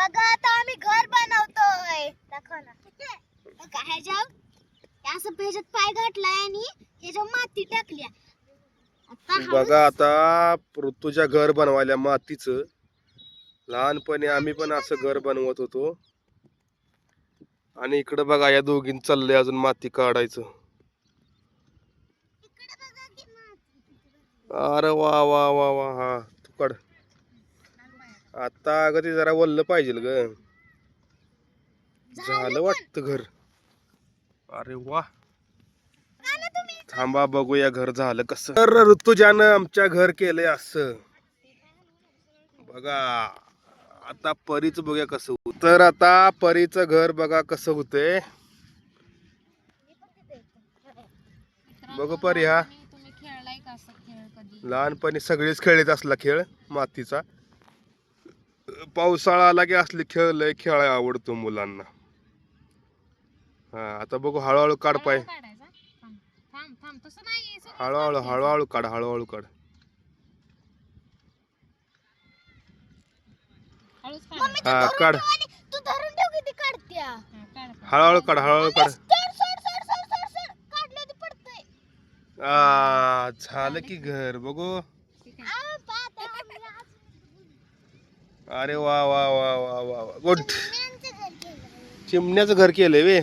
बघा आता आम्ही घर बनवतोय. दाखव ना. काय जाऊ असं पेजत पाय घातलाय आणि ह्याच्या माती टाकल्या. बघा आता ऋतूच्या घर बनवायला मातीचं. लहानपणी आम्ही पण असं घर बनवत होतो. आणि इकडे बघा या दोघीं चाललंय अजून माती काढायचं. अरे वा वा वा वा. हा तू काढ आता. अगं ते जरा वल्ल पाहिजे ग. झालं वाटतं घर. अरे वा. थांबा बघूया घर झालं कसं. तर ऋतुजानं आमच्या घर केलंय असं बघा. आता परीच बघूया कसं होत. तर आता परीचं घर बघा कसं होतंय. बघ परी. हा लहानपणी सगळेच खेळत असला खेळ मातीचा. पावसाळा आला की असले खेळ लय खेळायला आवडतो मुलांना. हा आता बघू हळूहळू काढ पाय. हळूहळू हळूहळू काढ. हळूहळू काढ. हा काढ. तू धरून ठेव किती काढत्या. हळूहळू काढ. हळूहळू काढ. काढलं ते पडतंय. झालं की घर बघू. अरे वा वा वा वा वा गुड. चिमण्याचं घर केलंय वे.